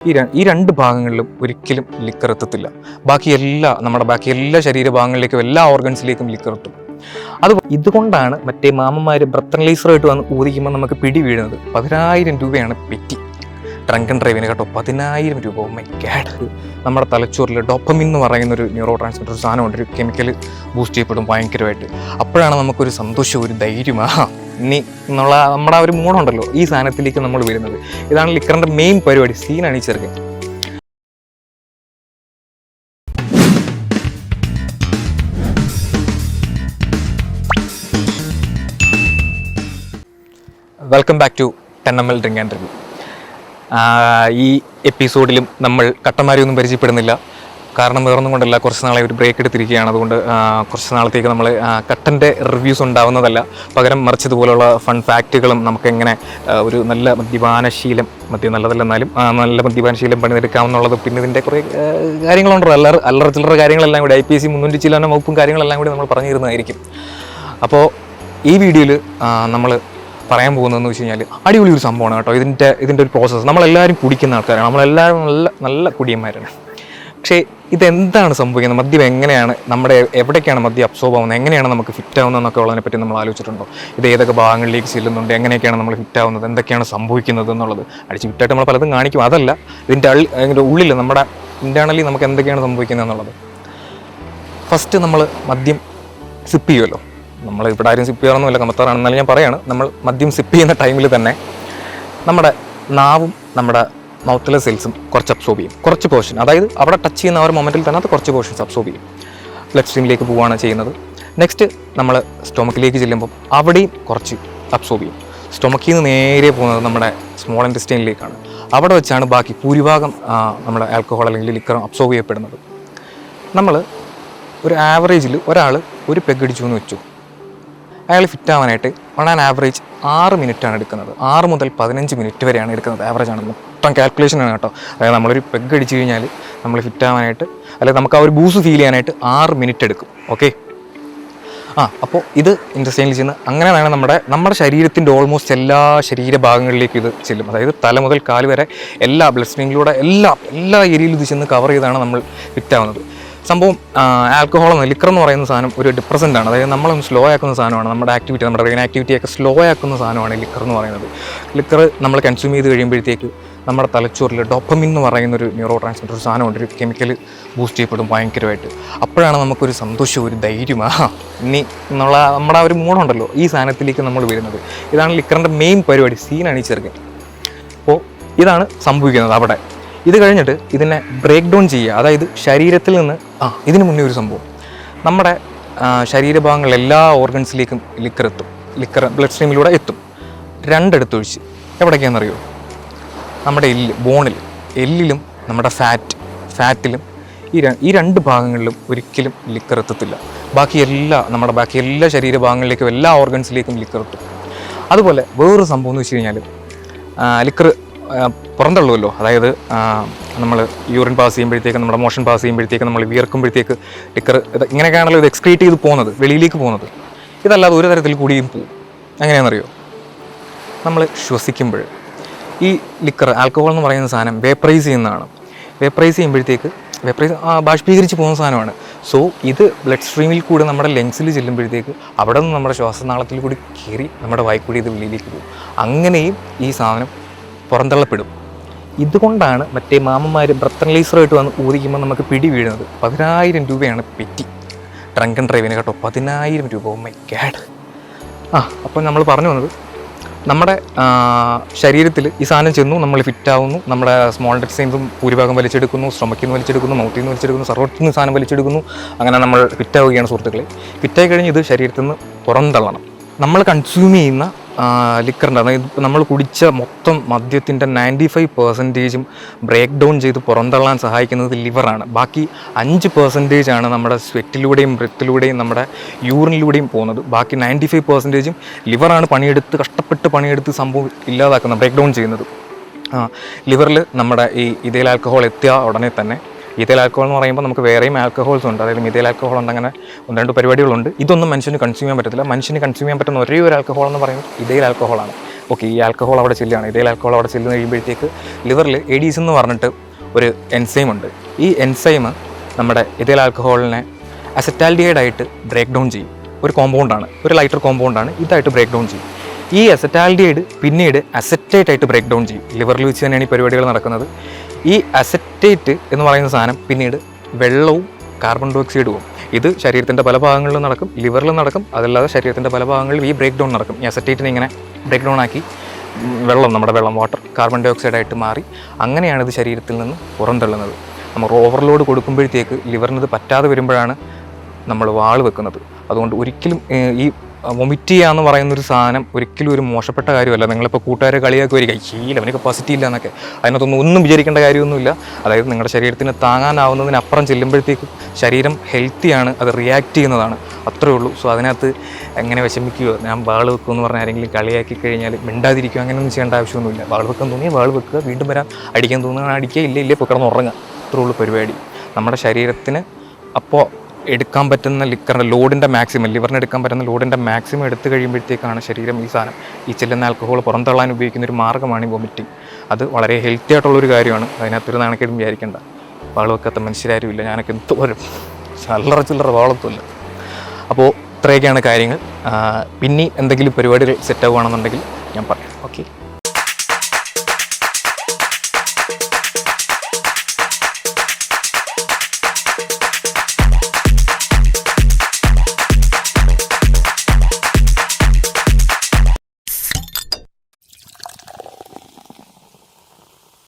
ഈ രണ്ട് ഭാഗങ്ങളിലും ഒരിക്കലും ലിക്കർ എത്തത്തില്ല. ബാക്കി എല്ലാ ശരീരഭാഗങ്ങളിലേക്കും എല്ലാ ഓർഗൻസിലേക്കും ലിക്കർ എത്തും. ഇതുകൊണ്ടാണ് മറ്റേ മാമന്മാർ ബ്രത്തനലൈസറായിട്ട് വന്ന് ഊതിക്കുമ്പോൾ നമുക്ക് പിടി വീഴുന്നത്. 10,000 രൂപയാണ് പെറ്റി ഡ്രങ്കൻ ഡ്രൈവിന് കേട്ടോ. 10,000 രൂപ. Oh my god. നമ്മുടെ തലച്ചോറിൽ ഡോപ്പമിൻ എന്ന് പറയുന്നൊരു ന്യൂറോ ട്രാൻസ്മിറ്റർ ഒരു സാധനമുണ്ട്, ഒരു കെമിക്കൽ ബൂസ്റ്റ് ചെയ്യപ്പെടും ഭയങ്കരമായിട്ട്. അപ്പോഴാണ് നമുക്കൊരു സന്തോഷം, ഒരു ധൈര്യം, ഇനി എന്നുള്ള നമ്മുടെ ആ ഒരു മൂണുണ്ടല്ലോ, ഈ സാധനത്തിലേക്ക് നമ്മൾ വരുന്നത്. ഇതാണ് ലിക്കറിൻ്റെ മെയിൻ പരിപാടി. സീനാണ് ഈ ചെറുക്കൻ. Welcome back to 10ml drink and review. ഈ എപ്പിസോഡിലും നമ്മൾ കട്ടന്മാരെയൊന്നും പരിചയപ്പെടുന്നില്ല. കാരണം വേറൊന്നും കൊണ്ടല്ല, കുറച്ച് നാളെ ഒരു ബ്രേക്ക് എടുത്തിരിക്കുകയാണ്. അതുകൊണ്ട് കുറച്ച് നാളത്തേക്ക് നമ്മൾ കട്ടൻ്റെ റിവ്യൂസ് ഉണ്ടാവുന്നതല്ല, പകരം മറിച്ചതുപോലുള്ള ഫൺ ഫാക്റ്റുകളും നമുക്കെങ്ങനെ ഒരു നല്ല മദ്യം നല്ലതല്ല എന്നാലും നല്ല മദ്യപാനശീലം പണിതെടുക്കാമെന്നുള്ളത്, പിന്നെ ഇതിൻ്റെ കുറേ കാര്യങ്ങളുണ്ടോ, അല്ലറ ചില്ലറ കാര്യങ്ങളെല്ലാം കൂടി IPC 300 ചില വകുപ്പും കാര്യങ്ങളെല്ലാം കൂടി നമ്മൾ പറഞ്ഞു തരുന്നതായിരിക്കും. അപ്പോൾ ഈ വീഡിയോയിൽ നമ്മൾ പറയാൻ പോകുന്നതെന്ന് വെച്ച് കഴിഞ്ഞാൽ അടിപൊളി ഒരു സംഭവമാണ് കേട്ടോ. ഇതിൻ്റെ ഒരു പ്രോസസ്സ്. നമ്മളെല്ലാവരും കുടിക്കുന്ന ആൾക്കാരാണ്, നമ്മളെല്ലാവരും നല്ല കുടിയന്മാരാണ്. പക്ഷേ ഇതെന്താണ് സംഭവിക്കുന്നത്, മദ്യം എങ്ങനെയാണ് എവിടേക്കാണ് മദ്യം അബ്സോർബ് ആവുന്നത്, എങ്ങനെയാണ് നമുക്ക് ഫിറ്റ് ആവുന്നതെന്നൊക്കെ ഉള്ളതിനെ പറ്റി നമ്മൾ ആലോചിച്ചിട്ടുണ്ടോ? ഇത് ഏതൊക്കെ ഭാഗങ്ങളിലേക്ക് ചെല്ലുന്നുണ്ട്, എങ്ങനെയൊക്കെയാണ് നമ്മൾ ഫിറ്റ് ആവുന്നത്, എന്തൊക്കെയാണ് സംഭവിക്കുന്നത് എന്നുള്ളത് അടിച്ച് വിട്ടായിട്ട് നമ്മൾ പലതും കാണിക്കും. അതല്ല, ഇതിൻ്റെ ഉള്ളിൽ നമ്മുടെ ഇൻറ്റേർണലി നമുക്ക് എന്തൊക്കെയാണ് സംഭവിക്കുന്നത് എന്നുള്ളത്. ഫസ്റ്റ് നമ്മൾ മദ്യം സിപ്പ് ചെയ്യുമല്ലോ. നമ്മൾ ഇവിടെ ആരും സിപ്പ് ചെയ്യാറൊന്നുമില്ല, കമത്താറാണെന്നാലും ഞാൻ പറയാണ്. നമ്മൾ മദ്യം സിപ്പ് ചെയ്യുന്ന ടൈമിൽ തന്നെ നമ്മുടെ നാവും നമ്മുടെ മൗത്തിലെ സെൽസും കുറച്ച് അബ്സോർബ് ചെയ്യും, കുറച്ച് പോർഷൻ. അതായത് അവിടെ ടച്ച് ചെയ്യുന്ന ആ ഒരു മൊമെൻറ്റിൽ തന്നെ അത് കുറച്ച് പോർഷൻസ് അബ്സോർബ് ചെയ്യും, ബ്ലഡ് സ്ട്രീമിലേക്ക് പോവുകയാണ് ചെയ്യുന്നത്. നെക്സ്റ്റ് നമ്മൾ സ്റ്റൊമക്കിലേക്ക് ചെല്ലുമ്പോൾ അവിടെയും കുറച്ച് അബ്സോർബ് ചെയ്യും. സ്റ്റൊമക്കിൽ നിന്ന് നേരെ പോകുന്നത് നമ്മുടെ സ്മോൾ ഇൻറ്റെസ്റ്റൈനിലേക്കാണ്. അവിടെ വെച്ചാണ് ബാക്കി ഭൂരിഭാഗം നമ്മുടെ ആൽക്കഹോൾ അല്ലെങ്കിൽ ലിക്കർ അബ്സോർബ് ചെയ്യപ്പെടുന്നത്. നമ്മൾ ഒരു ആവറേജിൽ ഒരാൾ ഒരു പെഗ് അടിച്ചു എന്ന് വെച്ചു, അയാൾ ഫിറ്റ് ആവാനായിട്ട് ഓൺ ആവറേജ് 6 മിനിറ്റാണ് എടുക്കുന്നത്. 6 മുതൽ 15 മിനിറ്റ് വരെയാണ് എടുക്കുന്നത്. ആവറേജ് ആണ്, മൊത്തം കാൽക്കുലേഷനാണ് കേട്ടോ. അതായത് നമ്മളൊരു പെഗ് അടിച്ചു കഴിഞ്ഞാൽ നമ്മൾ ഫിറ്റ് ആവാനായിട്ട്, അല്ലെങ്കിൽ നമുക്ക് ആ ഒരു ബൂസ്റ്റ് ഫീൽ ചെയ്യാനായിട്ട് 6 മിനിറ്റ് എടുക്കും. ഓക്കെ, അപ്പോൾ ഇത് ഇൻറ്റെസ്റ്റൈനിൽ ചെന്ന് അങ്ങനെ വേണം നമ്മുടെ ശരീരത്തിൻ്റെ ഓൾമോസ്റ്റ് എല്ലാ ശരീരഭാഗങ്ങളിലേക്കും ഇത് ചെല്ലും. അതായത് തല മുതൽ കാല് വരെ എല്ലാ ബ്ലഡ് സ്ട്രീമിലൂടെ എല്ലാ ഏരിയയിലും ഇത് ചെന്ന് കവർ ചെയ്താണ് നമ്മൾ ഫിറ്റ് ആവുന്നത്. സംഭവം ആൽക്കഹോൾ ലിക്കർ എന്ന് പറയുന്ന സാധനം ഒരു ഡിപ്രസൻ്റ് ആണ്. അതായത് നമ്മളൊന്ന് സ്ലോ ആക്കുന്ന സാധനമാണ്. നമ്മുടെ ബ്രെയിൻ ആക്ടിവിറ്റിയൊക്കെ സ്ലോ ആക്കുന്ന സാധനമാണ് ലിക്കർ എന്ന് പറയുന്നത്. ലിക്കർ നമ്മൾ കൺസ്യൂം ചെയ്ത് കഴിയുമ്പോഴത്തേക്ക് നമ്മുടെ തലച്ചോറിൽ ഡോപ്പമിൻ എന്ന് പറയുന്നൊരു ന്യൂറോ ട്രാൻസ്മിറ്റർ ഒരു സാധനമുണ്ട്, ഒരു കെമിക്കൽ ബൂസ്റ്റ് ചെയ്യപ്പെടും ഭയങ്കരമായിട്ട്. അപ്പോഴാണ് നമുക്കൊരു സന്തോഷം, ഒരു ധൈര്യം, ഇനി എന്നുള്ള നമ്മുടെ ആ ഒരു മൂണുണ്ടല്ലോ, ഈ സാധനത്തിലേക്ക് നമ്മൾ വരുന്നത്. ഇതാണ് ലിക്കറിൻ്റെ മെയിൻ പരിപാടി. സീനാണ് ഈ ചെറുക്കൻ. അപ്പോൾ ഇതാണ് സംഭവിക്കുന്നത് അവിടെ. ഇത് കഴിഞ്ഞിട്ട് ഇതിനെ ബ്രേക്ക് ഡൗൺ ചെയ്യുക. അതായത് ശരീരത്തിൽ നിന്ന് ഇതിന് മുന്നേ ഒരു സംഭവം, നമ്മുടെ ശരീരഭാഗങ്ങളിൽ എല്ലാ ഓർഗൻസിലേക്കും ലിക്കർ ബ്ലഡ് സ്ട്രീമിലൂടെ എത്തും. രണ്ടിടത്തൊഴിച്ച്. എവിടേക്കാണെന്നറിയോ? നമ്മുടെ എല്ലിലും നമ്മുടെ ഫാറ്റിലും ഈ രണ്ട് ഭാഗങ്ങളിലും ഒരിക്കലും ലിക്കർ എത്തത്തില്ല. ബാക്കി എല്ലാ ശരീരഭാഗങ്ങളിലേക്കും എല്ലാ ഓർഗൻസിലേക്കും ലിക്കർ എത്തും. അതുപോലെ വേറൊരു സംഭവം എന്ന് വെച്ച് കഴിഞ്ഞാൽ, ലിക്കർ പുറന്തള്ളുമല്ലോ. അതായത് നമ്മൾ യൂറിൻ പാസ് ചെയ്യുമ്പോഴത്തേക്ക്, നമ്മുടെ മോഷൻ പാസ് ചെയ്യുമ്പോഴത്തേക്ക്, നമ്മൾ വിയർക്കുമ്പോഴത്തേക്ക് ലിക്കർ ഇങ്ങനെയൊക്കെയാണല്ലോ ഇത് എക്സ്ക്രീറ്റ് ചെയ്ത് പോകുന്നത്, വെളിയിലേക്ക് പോകുന്നത്. ഇതല്ലാതെ ഒരു തരത്തിൽ കൂടിയും പോകും. എങ്ങനെയാണെന്നറിയോ? നമ്മൾ ശ്വസിക്കുമ്പോൾ ഈ ലിക്കർ, ആൽക്കഹോൾ എന്ന് പറയുന്ന സാധനം വേപ്പറൈസ് ചെയ്യുന്നതാണ്. വേപ്പറൈസ് ചെയ്യുമ്പോഴത്തേക്ക് ബാഷ്പീകരിച്ച് പോകുന്ന സാധനമാണ്. സോ ഇത് ബ്ലഡ് സ്ട്രീമിൽ കൂടി നമ്മുടെ ലങ്സിൽ ചെല്ലുമ്പോഴത്തേക്ക് അവിടെ നിന്ന് നമ്മുടെ ശ്വാസനാളത്തിൽ കൂടി കയറി നമ്മുടെ വായിക്കൂടി ഇത് വെളിയിലേക്ക് പോകും. അങ്ങനെയും ഈ സാധനം പുറന്തള്ളപ്പെടും. ഇതുകൊണ്ടാണ് മറ്റേ മാമന്മാർ ബ്രത്തനലൈസറായിട്ട് വന്ന് ഊതിക്കുമ്പോൾ നമുക്ക് പിടി വീഴുന്നത്. 10,000 രൂപയാണ് പെറ്റി ഡ്രങ്കൻ ഡ്രൈവിന് കേട്ടോ. 10,000 രൂപ. Oh my god. അപ്പോൾ നമ്മൾ പറഞ്ഞു വന്നത്, നമ്മുടെ ശരീരത്തിൽ ഈ സാധനം ചെന്നു, നമ്മൾ ഫിറ്റാവുന്നു, നമ്മുടെ സ്മോൾ ഇൻറ്റെസ്റ്റൈൻസും ഭൂരിഭാഗം വലിച്ചെടുക്കുന്നു, സ്റ്റൊമക്കിൽ നിന്ന് വലിച്ചെടുക്കുന്നു, മൗത്തിൽ നിന്ന് വലിച്ചെടുക്കുന്നു, സർവത്തിൽ നിന്ന് സാധനം വലിച്ചെടുക്കുന്നു. അങ്ങനെ നമ്മൾ ഫിറ്റാവുകയാണ് സുഹൃത്തുക്കളെ. ഫിറ്റായി കഴിഞ്ഞ് ഇത് ശരീരത്തിൽ നിന്ന് പുറന്തള്ളണം. നമ്മൾ കൺസ്യൂം ചെയ്യുന്ന ലിക്കറിൻ്റെ, അതായത് നമ്മൾ കുടിച്ച മൊത്തം മദ്യത്തിൻ്റെ 95% ബ്രേക്ക് ഡൗൺ ചെയ്ത് പുറന്തള്ളാൻ സഹായിക്കുന്നത് ലിവറാണ്. ബാക്കി 5% നമ്മുടെ സ്വെറ്റിലൂടെയും ബ്രെത്തിലൂടെയും നമ്മുടെ യൂറിനിലൂടെയും പോകുന്നത്. ബാക്കി 95% ലിവറാണ് കഷ്ടപ്പെട്ട് പണിയെടുത്ത് സംഭവം ഇല്ലാതാക്കുന്നത്, ബ്രേക്ക് ഡൗൺ ചെയ്യുന്നത്. ലിവറിൽ നമ്മുടെ ഈ ഇഥൈൽ ആൽക്കഹോൾ എത്തിയ ഉടനെ തന്നെ, ഇഥൈൽ ആൽക്കഹോൾ എന്ന് പറയുമ്പോൾ നമുക്ക് വേറെയും ആൽക്കഹോൾസ് ഉണ്ട്. അതായത് മിഥൈൽ ആൽക്കഹോൾ ഉണ്ട്, അങ്ങനെ 1-2 പരിപാടികളുണ്ട്. ഇതൊന്നും മനുഷ്യന് കൺസ്യൂം ചെയ്യാൻ പറ്റത്തില്ല. മനുഷ്യന് കൺസ്യൂം ചെയ്യാൻ പറ്റുന്ന ഒരേ ഒരു ആൽക്കഹോൾ എന്ന് പറയുന്നത് ഇഥൈൽ ആൽക്കഹോളാണ്. ഓക്കെ ഈ ആൽക്കഹോൾ അവിടെ ചെല്ലുകയാണ്, ഇതേ ആൽക്കഹോൾ അവിടെ ചെല്ലുന്ന കഴിയുമ്പോഴത്തേക്ക് ലിവറിൽ എഡീസ് എന്ന് പറഞ്ഞിട്ട് ഒരു എൻസൈം ഉണ്ട്. ഈ എൻസൈം നമ്മുടെ ഇതേ ആൽക്കഹോളിനെ അസറ്റാൽഡിഹൈഡായിട്ട് ബ്രേക്ക് ഡൗൺ ചെയ്യും. ഒരു കോമ്പൗണ്ടാണ്, ഒരു ലൈറ്റർ കോമ്പൗണ്ടാണ്, ഇതായിട്ട് ബ്രേക്ക് ഡൗൺ ചെയ്യും. ഈ അസറ്റാൽഡിഹൈഡ് പിന്നീട് അസറ്റേറ്റ് ആയിട്ട് ബ്രേക്ക് ഡൗൺ ചെയ്യും. ലിവറിൽ വെച്ച് തന്നെയാണ് ഈ പരിപാടികൾ നടക്കുന്നത്. ഈ അസറ്റേറ്റ് എന്ന് പറയുന്ന സാധനം പിന്നീട് വെള്ളവും കാർബൺ ഡൈ ഓക്സൈഡും, ഇത് ശരീരത്തിൻ്റെ പല ഭാഗങ്ങളിലും നടക്കും, ലിവറിലും നടക്കും, അതല്ലാതെ ശരീരത്തിൻ്റെ പല ഭാഗങ്ങളിലും ഈ ബ്രേക്ക് ഡൗൺ നടക്കും. ഈ അസറ്റേറ്റിനെ ഇങ്ങനെ ബ്രേക്ക് ഡൗൺ ആക്കി നമ്മുടെ വെള്ളം വാട്ടർ കാർബൺ ഡൈ ഓക്സൈഡായിട്ട് മാറി അങ്ങനെയാണ് ഇത് ശരീരത്തിൽ നിന്ന് പുറന്തള്ളുന്നത്. നമ്മൾ ഓവർലോഡ് കൊടുക്കുമ്പോഴത്തേക്ക് ലിവറിന് ഇത് പറ്റാതെ വരുമ്പോഴാണ് നമ്മൾ വാൾ വെക്കുന്നത്. അതുകൊണ്ട് ഒരിക്കലും ഈ വൊമിറ്റ് ചെയ്യുക എന്ന് പറയുന്നൊരു സാധനം ഒരിക്കലും ഒരു മോശപ്പെട്ട കാര്യമല്ല. നിങ്ങളിപ്പോൾ കൂട്ടുകാരെ കളിയാക്കി വരിക ശീലം അവന് കപ്പാസിറ്റി ഇല്ല എന്നൊക്കെ, അതിനകത്തൊന്നും വിചാരിക്കേണ്ട കാര്യമൊന്നുമില്ല. അതായത് നിങ്ങളുടെ ശരീരത്തിന് താങ്ങാനാവുന്നതിനപ്പുറം ചെല്ലുമ്പോഴത്തേക്കും ശരീരം ഹെൽത്തിയാണ്, അത് റിയാക്ട് ചെയ്യുന്നതാണ്, അത്രേ ഉള്ളൂ. സോ അതിനകത്ത് എങ്ങനെ വിഷമിക്കുകയോ ഞാൻ വാൾ വെക്കുമോ എന്ന് പറഞ്ഞാൽ ആരെങ്കിലും കളിയാക്കി കഴിഞ്ഞാൽ മിണ്ടാതിരിക്കുക, അങ്ങനെയൊന്നും ചെയ്യേണ്ട ആവശ്യമൊന്നുമില്ല. വാൾ വെക്കാൻ തോന്നിയാൽ വാൾ വെക്കുക, വീണ്ടും വരാൻ അടിക്കാൻ തോന്നുക അടിക്കുക, ഇല്ലേ ഇപ്പോൾ കിടന്ന് ഉറങ്ങുക, അത്രേ ഉള്ളൂ പരിപാടി. നമ്മുടെ ശരീരത്തിന് അപ്പോൾ എടുക്കാൻ പറ്റുന്ന ലോഡിൻ്റെ മാക്സിമം, ലിവറിന് എടുക്കാൻ പറ്റുന്ന ലോഡിൻ്റെ മാക്സിമം എടുത്തു കഴിയുമ്പോഴത്തേക്കാണ് ശരീരം ഈ സാധനം, ഈ ചെല്ലുന്ന ആൽക്കഹോൾ പുറന്തള്ളാൻ ഉപയോഗിക്കുന്ന ഒരു മാർഗ്ഗമാണ് ഈ വൊമിറ്റിംഗ്. അത് വളരെ ഹെൽത്തി ആയിട്ടുള്ളൊരു കാര്യമാണ്. അതിനകത്തൊരു നാണക്കേടും വിചാരിക്കേണ്ട. വാൾ വെക്കാത്ത മനുഷ്യരാരും ഇല്ല, ഞാനൊക്കെ എന്തോരം ചില്ലറ വാളത്തുമില്ല. അപ്പോൾ ഇത്രയൊക്കെയാണ് കാര്യങ്ങൾ. പിന്നെ എന്തെങ്കിലും പരിപാടികൾ സെറ്റ് ആവുകയാണെന്നുണ്ടെങ്കിൽ ഞാൻ പറയാം. ഓക്കെ.